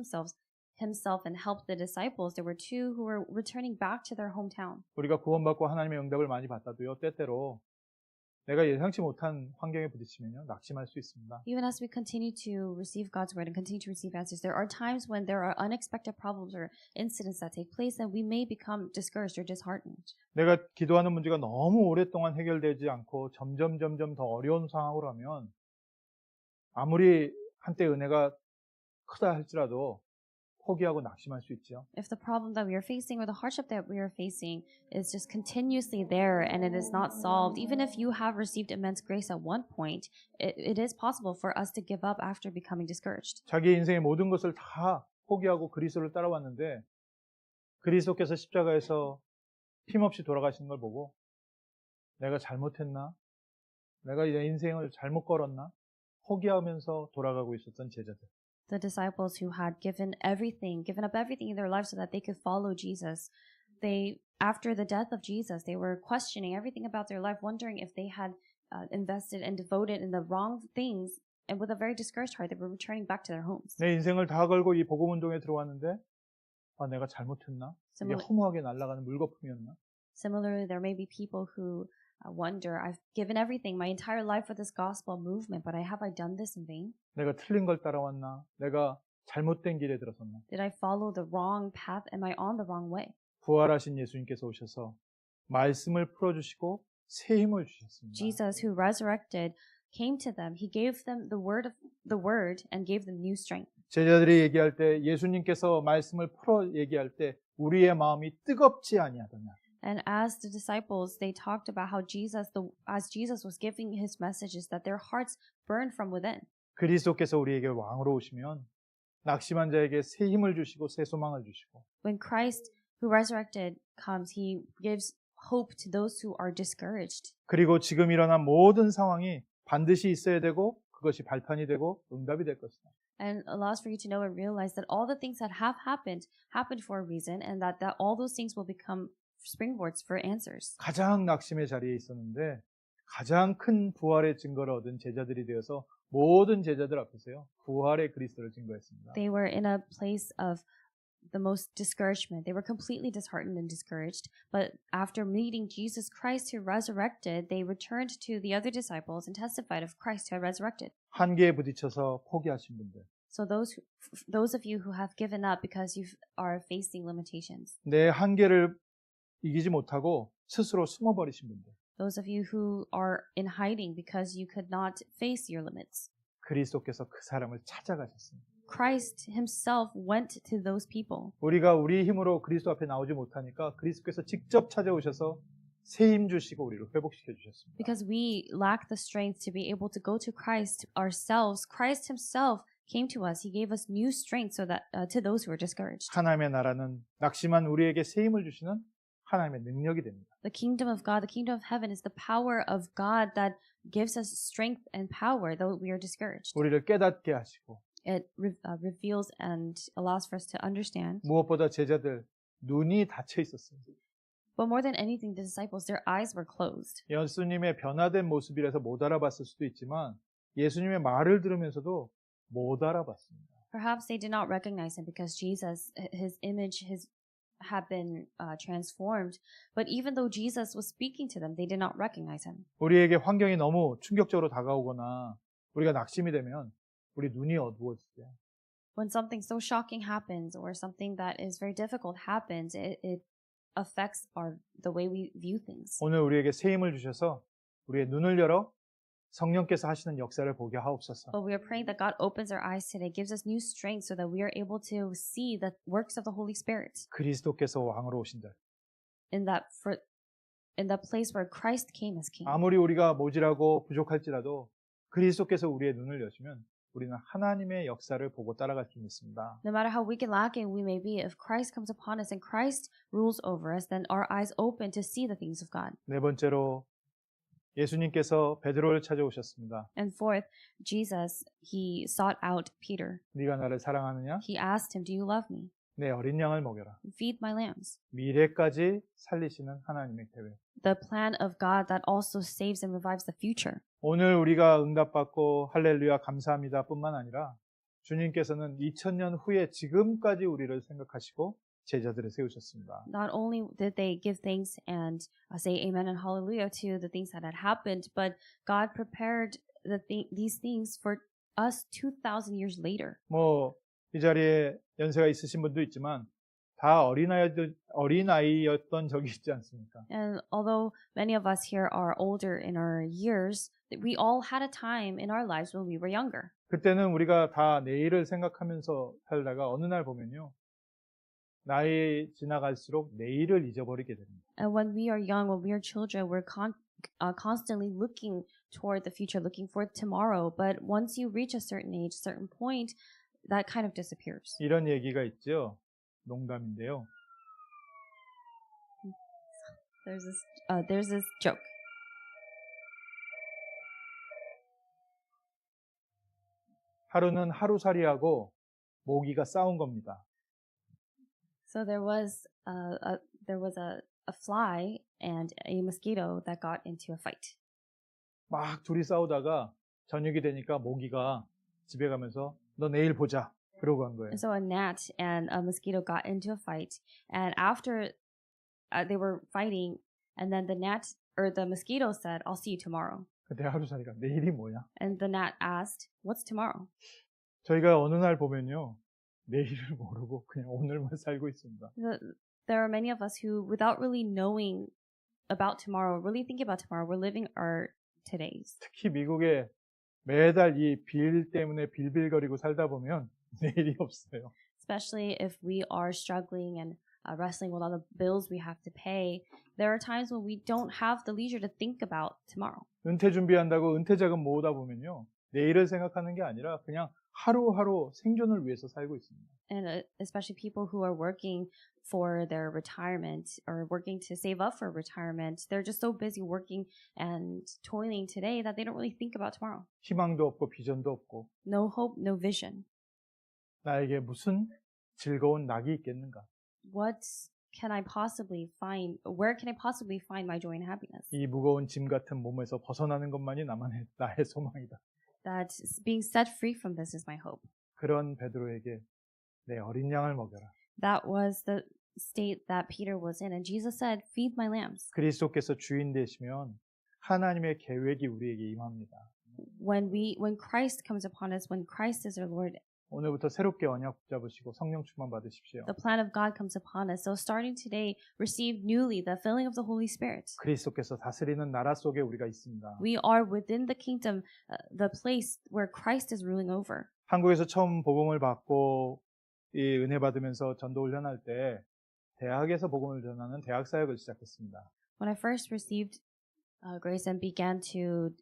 Speaker 2: himself and helped the disciples, there were two who were returning back to their hometown.
Speaker 1: 우리가 구원받고 하나님의 응답을 많이 받아도요, 때때로 내가 예상치 못한 환경에 부딪히면요, 낙심할 수 있습니다.
Speaker 2: Even as we continue to receive God's word and continue to receive answers, there are times when there are unexpected problems or incidents that take place and we may become discouraged or disheartened.
Speaker 1: 내가 기도하는 문제가 너무 오랫동안 해결되지 않고 점점 더 어려운 상황으로 하면 아무리 한때 은혜가 크다 할지라도 포기하고 낙심할 수 있죠.
Speaker 2: If the problem that we are facing or the hardship that we are facing is just continuously there and it is not solved, even if you have received immense grace at one point, it is possible for us to give up after becoming discouraged.
Speaker 1: 자기 인생의 모든 것을 다 포기하고 그리스도를 따라왔는데 그리스도께서 십자가에서 힘없이 돌아가시는 걸 보고 내가 잘못했나? 내가 내 인생을 잘못 걸었나? 포기하면서 돌아가고 있었던 제자들.
Speaker 2: The disciples who had given up everything in their lives so that they could follow Jesus, after the death of Jesus, they were questioning everything about their life, wondering if they had invested and devoted in the wrong things, and with a very discouraged heart, they were returning back to their homes.
Speaker 1: 내 인생을 다 걸고 이 복음 운동에 들어왔는데 내가 잘못했나? 이게 허무하게 날아가는 물거품이었나?
Speaker 2: Similarly, there may be people who wonder, I've given everything, my entire life for this gospel movement, but have I done this in vain?
Speaker 1: 내가 틀린 걸 따라왔나? 내가 잘못된 길에 들어섰나?
Speaker 2: Did I follow the wrong path? Am I on the wrong way?
Speaker 1: 부활하신 예수님께서 오셔서 말씀을 풀어주시고 새 힘을 주셨습니다.
Speaker 2: Jesus, who resurrected, came to them. He gave them the word and gave them new strength.
Speaker 1: 제자들이 얘기할 때 예수님께서 말씀을 풀어 얘기할 때 우리의 마음이 뜨겁지 아니하더냐.
Speaker 2: And as the disciples, they talked about how as Jesus was giving his messages, that their hearts burned from within.
Speaker 1: 그리스도께서 우리에게 왕으로 오시면 낙심한 자에게 새 힘을 주시고 새 소망을 주시고.
Speaker 2: When Christ, who resurrected, comes, he gives hope to those who are discouraged.
Speaker 1: 그리고 지금 일어난 모든 상황이 반드시 있어야 되고 그것이 발판이 되고 응답이 될 것이다.
Speaker 2: And allows for you to know and realize that all the things that have happened for a reason, and that all those things will become springboards for answers.
Speaker 1: 가장 낙심의 자리에 있었는데 가장 큰 부활의 증거를 얻은 제자들이 되어서 모든 제자들 앞에서요 부활의 그리스도를 증거했습니다.
Speaker 2: They were in a place of the most discouragement. They were completely disheartened and discouraged. But after meeting Jesus Christ who resurrected, they returned to the other disciples and testified of Christ who had resurrected.
Speaker 1: 한계에 부딪혀서 포기하신 분들.
Speaker 2: So those of you who have given up because you are facing limitations.
Speaker 1: 내 한계를 이기지 못하고 스스로 숨어버리신 분들.
Speaker 2: Those of you who are in hiding because you could not face your limits.
Speaker 1: 그리스도께서 그 사람을 찾아가셨습니다.
Speaker 2: Christ himself went to those people.
Speaker 1: 우리가 우리 힘으로 그리스도 앞에 나오지 못하니까 그리스도께서 직접 찾아오셔서 새 힘 주시고 우리를 회복시켜 주셨습니다.
Speaker 2: Because we lack the strength to be able to go to Christ ourselves, Christ himself came to us. He gave us new strength so that to those who are discouraged.
Speaker 1: 하나님의 나라는 낙심한 우리에게 새 힘을 주시는 하나님의 능력이 됩니다.
Speaker 2: The kingdom of God, the kingdom of heaven is the power of God that gives us strength and power though we are discouraged.
Speaker 1: 우리를 깨닫게 하시고
Speaker 2: It reveals and allows for us to understand.
Speaker 1: 무엇보다 제자들 눈이 닫혀 있었어요.
Speaker 2: But more than anything, the disciples, their eyes were closed.
Speaker 1: 예수님의 변화된 모습이라서 못 알아봤을 수도 있지만 예수님의 말을 들으면서도 못 알아봤습니다.
Speaker 2: Perhaps they did not recognize him because Jesus, his image, had been transformed. But even though Jesus was speaking to them, they did not recognize him.
Speaker 1: 우리에게 환경이 너무 충격적으로 다가오거나 우리가 낙심이 되면 우리 눈이 어두워질 때
Speaker 2: When something so shocking happens or something that is very difficult happens, it affects the way we view things.
Speaker 1: 오늘 우리에게 새 힘을 주셔서 우리의 눈을 열어 성령께서 하시는 역사를 보게 하옵소서.
Speaker 2: But we are praying that God opens our eyes today, gives us new strength so that we are able to see the works of the Holy Spirit.
Speaker 1: 그리스도께서 왕으로 오신다.
Speaker 2: In that place where Christ came as King.
Speaker 1: 아무리 우리가 모질하고 부족할지라도 그리스도께서 우리의 눈을 여시면 우리는 하나님의 역사를 보고 따라갈 수 있습니다.
Speaker 2: No matter how weak and lacking we may be, if Christ comes upon us and Christ rules over us, then our eyes open to see the things of God.
Speaker 1: 네 번째로 예수님께서 베드로를 찾아오셨습니다.
Speaker 2: And fourth, Jesus, he sought out Peter.
Speaker 1: 네가 나를 사랑하느냐?
Speaker 2: He asked him, "Do you love me?
Speaker 1: 내 어린 양을 먹여라.
Speaker 2: Feed my lambs."
Speaker 1: 미래까지 살리시는 하나님의 계획.
Speaker 2: The plan of God that also saves and revives the future.
Speaker 1: 오늘 우리가 응답받고 할렐루야 감사합니다 뿐만 아니라 주님께서는 2000년 후에 지금까지 우리를 생각하시고 제자들을 세우셨습니다.
Speaker 2: Not only did they give thanks and say amen and hallelujah to the things that had happened, but God prepared these things for us 2,000 years later.
Speaker 1: 뭐 이 자리에 연세가 있으신 분도 있지만 다 어린아이였던 적이 있지 않습니까?
Speaker 2: And although many of us here are older in our years, we all had a time in our lives when we were younger.
Speaker 1: 그때는 우리가 다 내일을 생각하면서 살다가 어느 날 보면요. 나이 지나갈수록 내일을 잊어버리게 됩니다.
Speaker 2: And when we are young, when we are children, we're constantly looking toward the future, looking for tomorrow. But once you reach a certain age, a certain point, that kind of disappears.
Speaker 1: 이런 얘기가 있죠. 농담인데요.
Speaker 2: There's this joke.
Speaker 1: 하루는 하루살이하고 모기가 싸운 겁니다.
Speaker 2: So there was a fly and a mosquito that got into a fight.
Speaker 1: 막 둘이 싸우다가 저녁이 되니까 모기가 집에 가면서 너 내일 보자 그러고 간 거예요.
Speaker 2: And so a gnat and a mosquito got into a fight, and after they were fighting, and then the mosquito said, "I'll see you tomorrow."
Speaker 1: 근데 하루살이가 내일이 뭐야?
Speaker 2: And the gnat asked, "What's tomorrow?"
Speaker 1: 저희가 어느 날 보면요. 내일을 모르고 그냥 오늘만 살고 있습니다.
Speaker 2: There are many of us who, without really knowing about tomorrow, really thinking about tomorrow, we're living our todays.
Speaker 1: 특히 미국에 매달 이 빌 때문에 빌빌거리고 살다 보면 내일이 없어요.
Speaker 2: Especially if we are struggling and wrestling with all the bills we have to pay, there are times when we don't have the leisure to think about tomorrow.
Speaker 1: 은퇴 준비한다고 은퇴 자금 모으다 보면요. 내일을 생각하는 게 아니라 그냥 하루하루 생존을 위해서 살고 있습니다.
Speaker 2: And especially people who are working for their retirement or working to save up for retirement, they're just so busy working and toiling today that they don't really think about tomorrow.
Speaker 1: 희망도 없고 비전도 없고
Speaker 2: No hope, no vision.
Speaker 1: 나에게 무슨 즐거운 낙이 있겠는가?
Speaker 2: What can I possibly find? Where can I possibly find my joy and happiness?
Speaker 1: 이 무거운 짐 같은 몸에서 벗어나는 것만이 나의 소망이다.
Speaker 2: That being set free from this is my hope.
Speaker 1: 그런 베드로에게 내 어린 양을 먹여라.
Speaker 2: That was the state that Peter was in, and Jesus said, "Feed my lambs."
Speaker 1: 그리스도께서 주인 되시면 하나님의 계획이 우리에게 임합니다.
Speaker 2: When Christ comes upon us, when Christ is our Lord,
Speaker 1: 오늘부터 새롭게 언약 붙잡으시고 성령 충만 받으십시오.
Speaker 2: the plan of God comes upon us. So starting today, receive newly the filling of the Holy Spirit.
Speaker 1: 그리스도께서 다스리는 나라 속에 우리가 있습니다.
Speaker 2: We are within the kingdom, the place where Christ is ruling over.
Speaker 1: 한국에서 처음 복음을 받고 이 은혜 받으면서 전도 훈련할 때 대학에서 복음을 전하는 대학 사역을 시작했습니다.
Speaker 2: When I first received grace and began to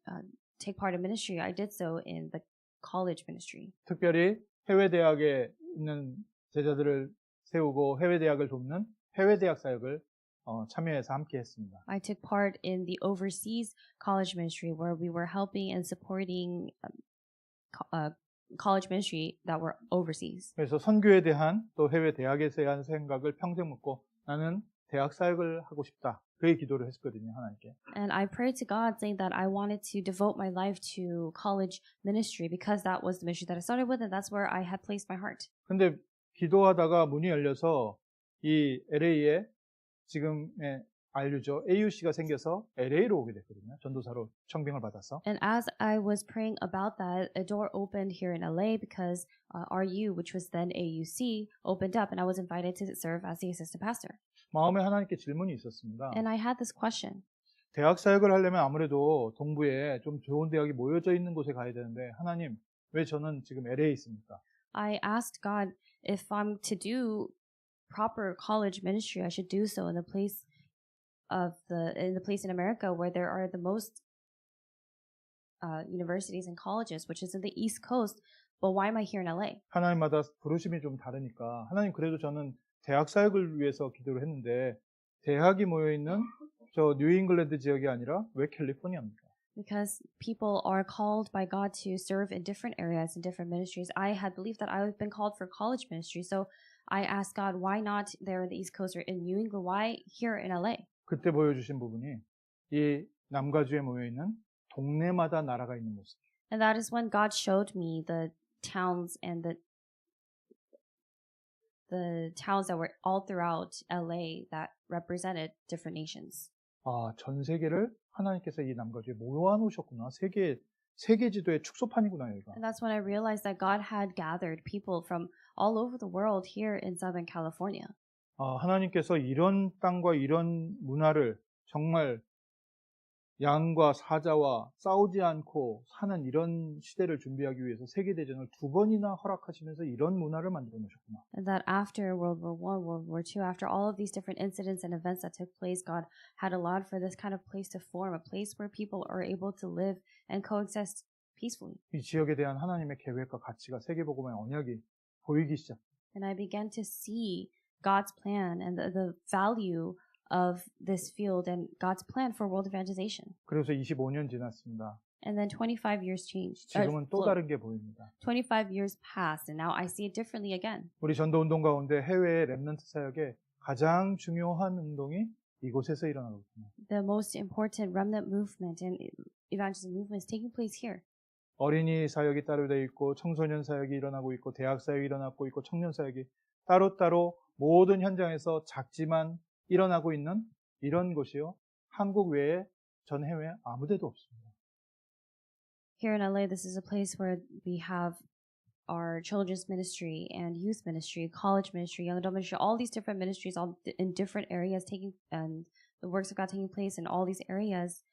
Speaker 2: take part in ministry, I did so in the college ministry.
Speaker 1: 특별히 해외 대학에 있는 제자들을 세우고 해외 대학을 돕는 해외 대학 사역을 참여해서 함께 했습니다.
Speaker 2: I took part in the overseas college ministry where we were helping and supporting college ministry that were overseas.
Speaker 1: 그래서 선교에 대한 또 해외 대학에 대한 생각을 평생 묻고 나는 대학 사역을 하고 싶다. 그의 기도를 했거든요, 하나님께.
Speaker 2: And I prayed to God saying that I wanted to devote my life to college ministry because that was the ministry that I started with and that's where I had placed my heart.
Speaker 1: 근데 기도하다가 문이 열려서 이 LA에 지금의 RU죠. AUC가 생겨서 LA로 오게 됐거든요. 전도사로 청빙을 받아서.
Speaker 2: And as I was praying about that, a door opened here in LA because RU, which was then AUC, opened up and I was invited to serve as the assistant pastor.
Speaker 1: 마음에 하나님께 질문이 있었습니다.
Speaker 2: And I had this question.
Speaker 1: 대학 사역을 하려면 아무래도 동부에 좀 좋은 대학이 모여져 있는 곳에 가야 되는데 하나님, 왜 저는 지금 LA에 있습니까?
Speaker 2: I asked God if I'm to do proper college ministry, I should do so in the place in America where there are the most universities and colleges, which is in the East Coast. But why am I here in LA?
Speaker 1: 하나님마다 부르심이 좀 다르니까 하나님 그래도 저는 대학 사역을 위해서 기도를 했는데 대학이 모여 있는 저 뉴잉글랜드 지역이 아니라 왜 캘리포니아입니까?
Speaker 2: Because people are called by God to serve in different areas and different ministries. I had believed that I had been called for college ministry, so I asked God, why not there in the East Coast or in New England? Why here in LA?
Speaker 1: 그때 보여주신 부분이 이 남가주에 모여 있는 동네마다 나라가 있는 모습.
Speaker 2: And that is when God showed me the towns and the towns that were all throughout LA that represented different nations.
Speaker 1: 아, 전 세계를 하나님께서 이 남가주에 모아놓으셨구나. 세계 지도의 축소판이구나, 여기가.
Speaker 2: And that's when I realized that God had gathered people from all over the world here in Southern California.
Speaker 1: 아, 하나님께서 이런 땅과 이런 문화를 정말 양과 사자와 싸우지 않고 사는 이런 시대를 준비하기 위해서 세계대전을 2번이나 허락하시면서 이런 문화를 만들어 놓으셨구나.
Speaker 2: And that after World War I, World War II, after all of these different incidents and events that took place, God had allowed for this kind of place to form, a place where people are able to live and coexist peacefully.
Speaker 1: 이 지역에 대한 하나님의 계획과 가치가 세계복음의 언약이 보이기 시작.
Speaker 2: And I began to see God's plan and the value of this field and God's plan for world evangelization.
Speaker 1: 그래서 25년 지났습니다.
Speaker 2: And then 25 years changed.
Speaker 1: 지금은 또 다른 게 보입니다.
Speaker 2: 25 years passed, and now I see it differently again.
Speaker 1: 우리 전도 운동 가운데 해외의 렘넌트 사역에 가장 중요한 운동이 이곳에서 일어나고 있습니다.
Speaker 2: The most important remnant movement and evangelism movement is taking place here.
Speaker 1: 어린이 사역이 따로 되어 있고 청소년 사역이 일어나고 있고 대학 사역이 일어나고 있고 청년 사역이 따로따로 모든 현장에서 작지만 일어나고 있는 이런 곳이요. 한국 외에 전 해외에 아무 데도 없습니다.
Speaker 2: Here in LA, this is a place where we have our children's ministry and youth ministry, college ministry, young adult ministry, all these different ministries, all in different areas taking, and the works of God taking place in all these areas.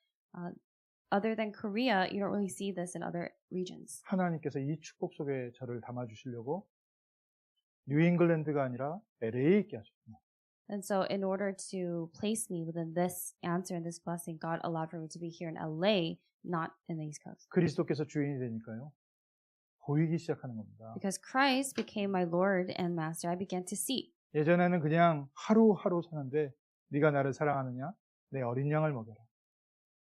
Speaker 2: Other than Korea, you don't really see this in other regions.
Speaker 1: 하나님께서 이 축복 속에 저를 담아주시려고 뉴잉글랜드가 아니라 LA에 있게 하셨구나.
Speaker 2: And so in order to place me within this answer and this blessing, God allowed for me to be here in LA, not in the East Coast.
Speaker 1: 그리스도께서 주인이 되니까요. 보이기 시작하는 겁니다.
Speaker 2: Because Christ became my Lord and Master, I began to see.
Speaker 1: 예전에는 그냥 하루하루 사는데 네가 나를 사랑하느냐? 내 어린 양을 먹여라.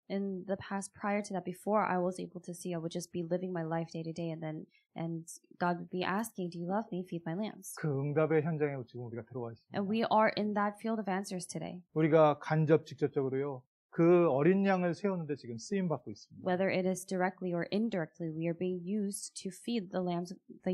Speaker 2: In the past, prior to that, before I was able to see, I would just be living my life day to day, and God would be asking, "Do you love me? Feed my lambs."
Speaker 1: 그 응답의 현장에 지금 우리가 들어와 있습니다.
Speaker 2: And we are in that field of answers today.
Speaker 1: 우리가 간접 직접적으로요. 그 어린 양을 세우는데 지금 쓰임 받고 있습니다.
Speaker 2: Whether it is directly or indirectly, we are being used to feed the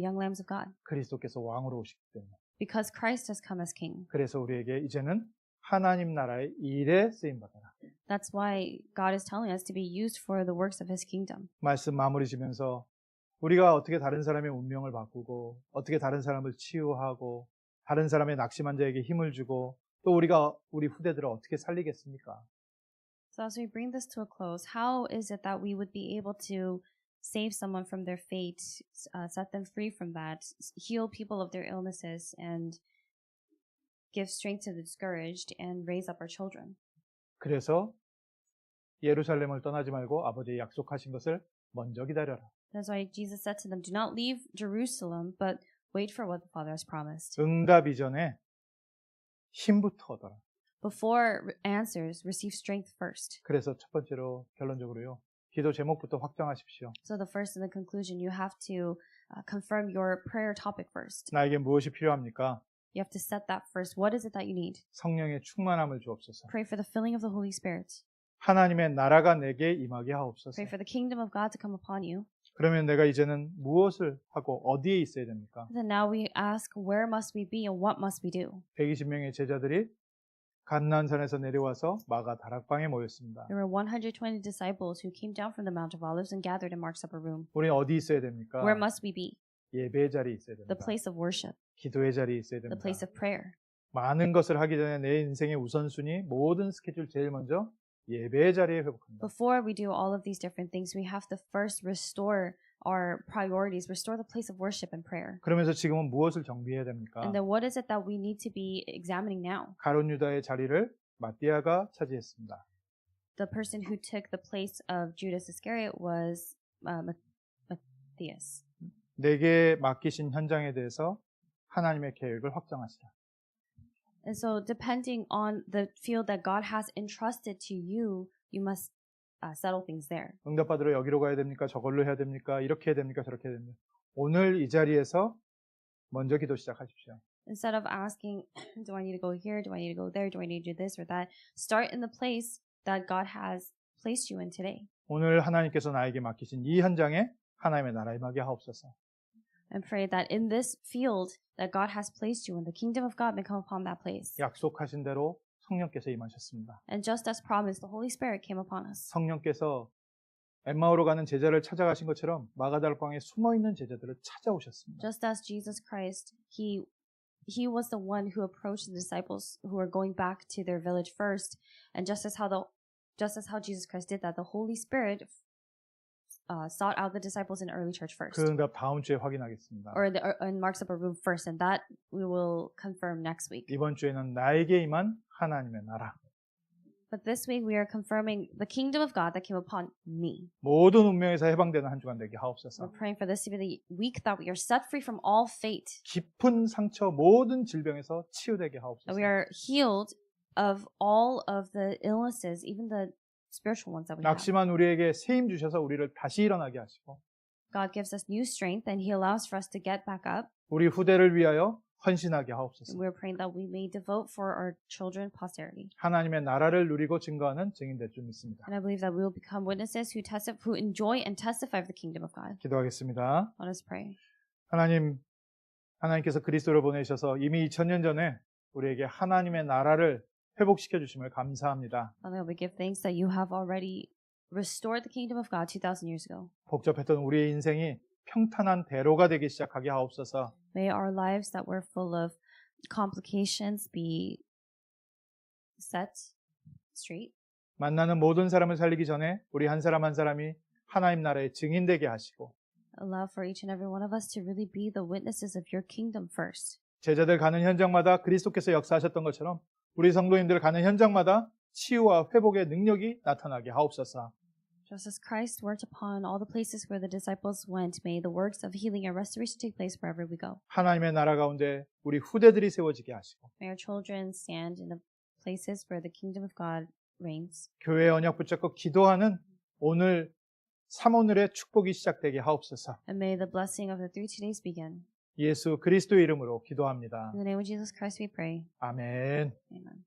Speaker 2: young lambs of God.
Speaker 1: 그리스도께서 왕으로 오시기 때문에.
Speaker 2: Because Christ has come as King.
Speaker 1: 그래서 우리에게 이제는 하나님 나라의 일에 쓰임 받아라.
Speaker 2: That's why God is telling us to be used for the works of His kingdom.
Speaker 1: 말씀 마무리 지면서 우리가 어떻게 다른 사람의 운명을 바꾸고 어떻게 다른 사람을 치유하고 다른 사람의 낙심한 자에게 힘을 주고 또 우리가 우리 후대들을 어떻게 살리겠습니까?
Speaker 2: So as we bring this to a close, how is it that we would be able to save someone from their fate, set them free from that, heal people of their illnesses, and give strength to the discouraged, and raise up our children?
Speaker 1: 그래서 예루살렘을 떠나지 말고 아버지의 약속하신 것을 먼저 기다려라.
Speaker 2: That's why Jesus said to them, "Do not leave Jerusalem, but wait for what the Father has promised."
Speaker 1: 응답 이전에 힘부터 얻어라.
Speaker 2: Before answers, receive strength first.
Speaker 1: 그래서 첫 번째로 결론적으로요. 기도 제목부터 확정하십시오.
Speaker 2: So the first and the conclusion, you have to confirm your prayer topic first.
Speaker 1: 나에게 무엇이 필요합니까?
Speaker 2: You have to set that first. What is it that you need?
Speaker 1: 성령의 충만함을 주옵소서.
Speaker 2: Pray for the filling of the Holy Spirit.
Speaker 1: 하나님의 나라가 내게 임하게 하옵소서.
Speaker 2: Pray for the kingdom of God to come upon you.
Speaker 1: 그러면 내가 이제는 무엇을 하고 어디에 있어야 됩니까?
Speaker 2: Then now we ask, where must we be and what must we do?
Speaker 1: 120명의 제자들이 감난산에서 내려와서 마가 다락방에 모였습니다.
Speaker 2: There were 120 disciples who came down from the Mount of Olives and gathered in Mark's upper room.
Speaker 1: 우리는 어디 있어야 됩니까?
Speaker 2: Where must we be?
Speaker 1: 예배의 자리에 있어야
Speaker 2: The
Speaker 1: 됩니다.
Speaker 2: place of worship,
Speaker 1: 기도의 자리에 있어야
Speaker 2: the
Speaker 1: 됩니다.
Speaker 2: place of prayer.
Speaker 1: 많은 것을 하기 전에 내 인생의 우선순위, 모든 스케줄 제일 먼저 예배의 자리에 회복합니다.
Speaker 2: Before we do all of these different things, we have to first restore our priorities, restore the place of worship and prayer.
Speaker 1: 그러면서 지금은 무엇을 정비해야 됩니까?
Speaker 2: And then what is it that we need to be examining now?
Speaker 1: 가룟 유다의 자리를 마띠아가 차지했습니다.
Speaker 2: The person who took the place of Judas Iscariot was Matthias.
Speaker 1: 내게 맡기신 현장에 대해서 하나님의 계획을 확정하시라.
Speaker 2: And so depending on the field that God has entrusted to you, you must settle things there.
Speaker 1: 응답받으러 여기로 가야 됩니까? 저걸로 해야 됩니까? 이렇게 해야 됩니까? 저렇게 해야 됩니까? 오늘 이 자리에서 먼저 기도 시작하십시오.
Speaker 2: Instead of asking, do I need to go here? Do I need to go there? Do I need to do this or that? Start in the place that God has placed you in today.
Speaker 1: 오늘 하나님께서 나에게 맡기신 이 현장에 하나님의 나라 임하게 하옵소서.
Speaker 2: And pray that in this field that God has placed you in, the kingdom of God may come upon that place.
Speaker 1: 약속하신 대로 성령께서 임하셨습니다.
Speaker 2: And just as promised, the Holy Spirit came upon us.
Speaker 1: 성령께서 엠마오로 가는 제자를 찾아가신 것처럼 마가다락방에 숨어있는 제자들을 찾아오셨습니다.
Speaker 2: Just as Jesus Christ, he was the one who approached the disciples who were going back to their village first, and just as how Jesus Christ did that, the Holy Spirit sought out the disciples in early church first,
Speaker 1: 그 응답 다음 주에 확인하겠습니다.
Speaker 2: or in Mark's upper room first, and that we will confirm next week.
Speaker 1: 이번 주에는 나에게 임한 하나님의 나라.
Speaker 2: But this week we are confirming the kingdom of God that came upon me.
Speaker 1: 모든 운명에서 해방되는 한 주간 되게 하옵소서.
Speaker 2: We're praying for this to be the week that we are set free from all fate,
Speaker 1: 깊은 상처 모든 질병에서 치유되게 하옵소서.
Speaker 2: that we are healed of all of the illnesses, even the spiritual ones that we have.
Speaker 1: 낙심한 우리에게 새 힘 주셔서 우리를 다시 일어나게 하시고
Speaker 2: God gives us new strength and He allows for us to get back up.
Speaker 1: 우리 후대를 위하여 헌신하게 하옵소서.
Speaker 2: And we're praying that we may devote for our children posterity.
Speaker 1: 하나님의 나라를 누리고 증거하는 증인 될 줄 믿습니다.
Speaker 2: And I believe that we will become witnesses who enjoy and testify of the kingdom of God.
Speaker 1: 기도하겠습니다.
Speaker 2: Let us pray.
Speaker 1: 하나님께서 그리스도를 보내셔서 이미 2000년 전에 우리에게 하나님의 나라를 회복시켜 주심을 감사합니다.
Speaker 2: Father, we give thanks that you have already restored the kingdom of God 2,000 years ago.
Speaker 1: 복잡했던 우리의 인생이 평탄한 대로가 되기 시작하게 하옵소서.
Speaker 2: May our lives that were full of complications be set straight.
Speaker 1: 만나는 모든 사람을 살리기 전에 우리 한 사람 한 사람이 하나님 나라의 증인되게 하시고
Speaker 2: Allow for each and every one of us to really be the witnesses of your kingdom first.
Speaker 1: 제자들 가는 현장마다 그리스도께서 역사하셨던 것처럼 우리 성도님들 가는 현장마다 치유와 회복의 능력이 나타나게 하옵소서.
Speaker 2: Just as Christ worked upon all the places where the disciples went, may the works of healing and restoration take place wherever we go.
Speaker 1: 하나님의 나라 가운데 우리 후대들이 세워지게 하시고
Speaker 2: May our children stand in the places where the kingdom of God reigns.
Speaker 1: 교회의 언약 붙잡고 기도하는 오늘 3오늘의 축복이 시작되게 하옵소서.
Speaker 2: And may the blessing of the 3 days begin.
Speaker 1: 예수 그리스도의 이름으로 기도합니다.
Speaker 2: In the name of Jesus Christ we pray.
Speaker 1: 아멘.
Speaker 2: Amen.